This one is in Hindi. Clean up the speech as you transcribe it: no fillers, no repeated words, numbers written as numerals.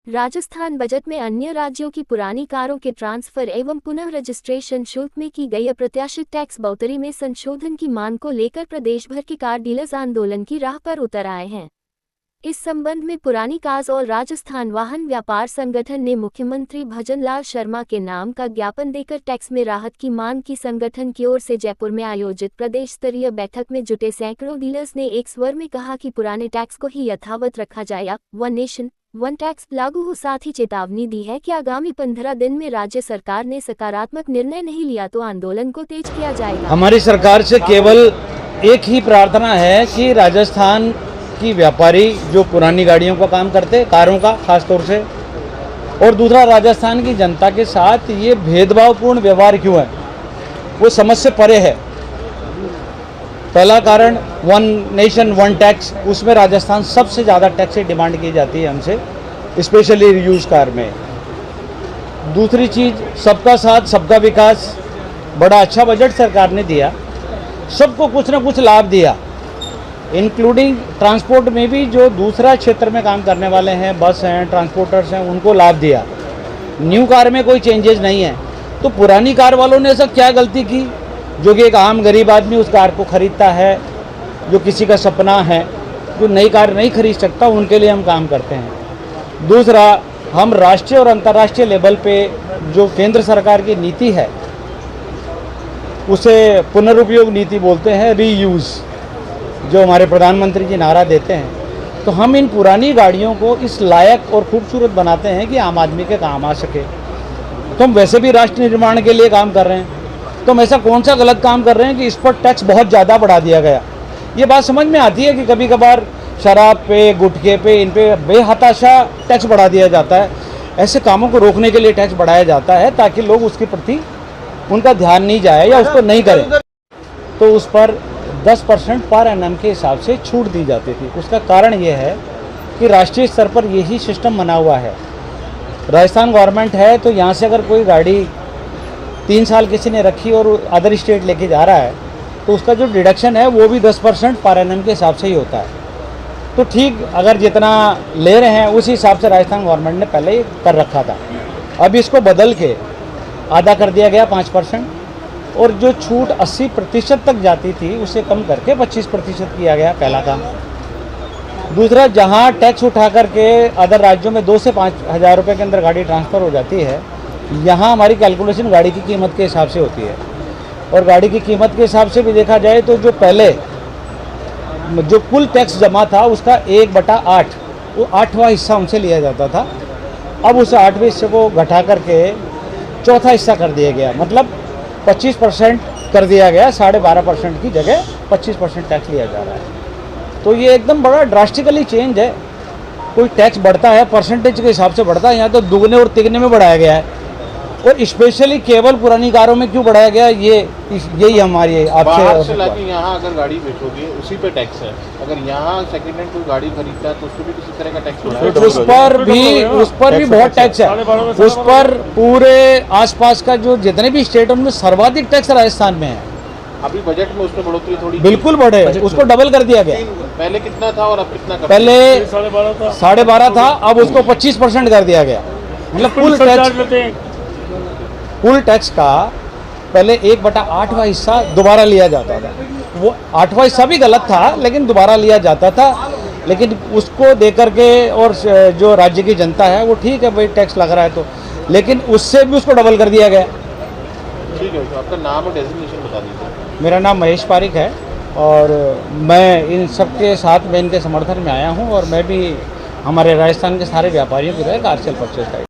राजस्थान बजट में अन्य राज्यों की पुरानी कारों के ट्रांसफर एवं पुनः रजिस्ट्रेशन शुल्क में की गई अप्रत्याशित टैक्स बढ़ोतरी में संशोधन की मांग को लेकर प्रदेश भर के कार डीलर्स आंदोलन की राह पर उतर आए हैं। इस संबंध में पुरानी कार्स और राजस्थान वाहन व्यापार संगठन ने मुख्यमंत्री भजनलाल शर्मा के नाम का ज्ञापन देकर टैक्स में राहत की मांग की। संगठन की ओर से जयपुर में आयोजित प्रदेश स्तरीय बैठक में जुटे सैकड़ों डीलर्स ने एक स्वर में कहा कि पुराने टैक्स को ही यथावत रखा जाए, वन नेशन वन टैक्स लागू हो। साथ ही चेतावनी दी है कि आगामी 15 दिन में राज्य सरकार ने सकारात्मक निर्णय नहीं लिया तो आंदोलन को तेज किया जाएगा। हमारी सरकार से केवल एक ही प्रार्थना है कि राजस्थान की व्यापारी जो पुरानी गाड़ियों का काम करते, कारों का खास तौर से, और दूसरा राजस्थान की जनता के साथ ये भेदभावपूर्ण व्यवहार क्यों है, वो समझ से परे है। पहला कारण वन नेशन वन टैक्स, उसमें राजस्थान सबसे ज़्यादा टैक्स की डिमांड की जाती है हमसे, स्पेशली यूज कार में। दूसरी चीज़ सबका साथ सबका विकास, बड़ा अच्छा बजट सरकार ने दिया, सबको कुछ ना कुछ लाभ दिया, इंक्लूडिंग ट्रांसपोर्ट में भी जो दूसरा क्षेत्र में काम करने वाले हैं, बस हैं, ट्रांसपोर्टर्स हैं, उनको लाभ दिया। न्यू कार में कोई चेंजेस नहीं है। तो पुरानी कार वालों ने ऐसा क्या गलती की जो कि एक आम गरीब आदमी उस कार को खरीदता है, जो किसी का सपना है, जो नई कार नहीं खरीद सकता, उनके लिए हम काम करते हैं। दूसरा, हम राष्ट्रीय और अंतर्राष्ट्रीय लेवल पे जो केंद्र सरकार की नीति है उसे पुनरुपयोग नीति बोलते हैं, रीयूज़, जो हमारे प्रधानमंत्री जी नारा देते हैं। तो हम इन पुरानी गाड़ियों को इस लायक और खूबसूरत बनाते हैं कि आम आदमी के काम आ सके। तो हम वैसे भी राष्ट्र निर्माण के लिए काम कर रहे हैं, तो हम ऐसा कौन सा गलत काम कर रहे हैं कि इस पर टैक्स बहुत ज़्यादा बढ़ा दिया गया। ये बात समझ में आती है कि कभी कभार शराब पे, गुटखे पे, इन पे बेहताशा टैक्स बढ़ा दिया जाता है। ऐसे कामों को रोकने के लिए टैक्स बढ़ाया जाता है ताकि लोग उसके प्रति उनका ध्यान नहीं जाए या उसको नहीं करें। तो उस पर 10% पर एनम के हिसाब से छूट दी जाती थी। उसका कारण ये है कि राष्ट्रीय स्तर पर यही सिस्टम बना हुआ है। राजस्थान गवर्नमेंट है तो यहाँ से अगर कोई गाड़ी 3 साल किसी ने रखी और अदर स्टेट लेके जा रहा है तो उसका जो डिडक्शन है वो भी 10% पर एनम के हिसाब से ही होता है। तो ठीक अगर जितना ले रहे हैं उसी हिसाब से राजस्थान गवर्नमेंट ने पहले ही कर रखा था। अब इसको बदल के आधा कर दिया गया 5%, और जो छूट 80% तक जाती थी उसे कम करके 25% किया गया, पहला काम। दूसरा, जहां टैक्स उठा करके अदर राज्यों में 2 से 5 हज़ार रुपये के अंदर गाड़ी ट्रांसफ़र हो जाती है, यहाँ हमारी कैलकुलेशन गाड़ी की कीमत के हिसाब से होती है। और गाड़ी की कीमत के हिसाब से भी देखा जाए तो जो पहले जो कुल टैक्स जमा था उसका 1/8 वो 8वां हिस्सा उनसे लिया जाता था। अब उस 8वें हिस्से को घटा करके 4था हिस्सा कर दिया गया, मतलब 25% कर दिया गया। 12.5% की जगह 25% टैक्स लिया जा रहा है। तो ये एकदम बड़ा ड्रास्टिकली चेंज है। कोई टैक्स बढ़ता है परसेंटेज के हिसाब से बढ़ता है, यहाँ तो दुगने और तिगने में बढ़ाया गया है। और स्पेशली केवल पुरानी कारों में क्यों बढ़ाया गया, यही हमारी आपसे यहाँ अगर गाड़ी बेचोगे उसी पे टैक्स है, अगर यहाँ सेकंड हैंड कोई गाड़ी खरीदता है तो उस पर भी किसी तरह का टैक्स होता है। उस पर भी बहुत टैक्स है। उस पर पूरे आसपास का जो जितने भी स्टेट उनमें सर्वाधिक टैक्स राजस्थान में है। अभी बजट में उसमें बढ़ोतरी थोड़ी बिल्कुल बढ़े, उसको डबल कर दिया गया। पहले कितना था और अब कितना कर? पहले 12.5 था, अब उसको 25% कर दिया गया। मतलब कुल टैक्स का पहले 1/8वां हिस्सा दोबारा लिया जाता था। वो 8वां हिस्सा भी गलत था लेकिन दोबारा लिया जाता था। लेकिन उसको देकर के, और जो राज्य की जनता है वो ठीक है भाई टैक्स लग रहा है तो, लेकिन उससे भी उसको डबल कर दिया गया। ठीक है, तो आपका नाम और डेजिग्नेशन बता दीजिए। मेरा नाम महेश पारिक है और मैं इन सब के साथ, मैं इनके समर्थन में आया हूँ। और मैं भी हमारे राजस्थान के सारे व्यापारियों की तरह कार सेल परचेज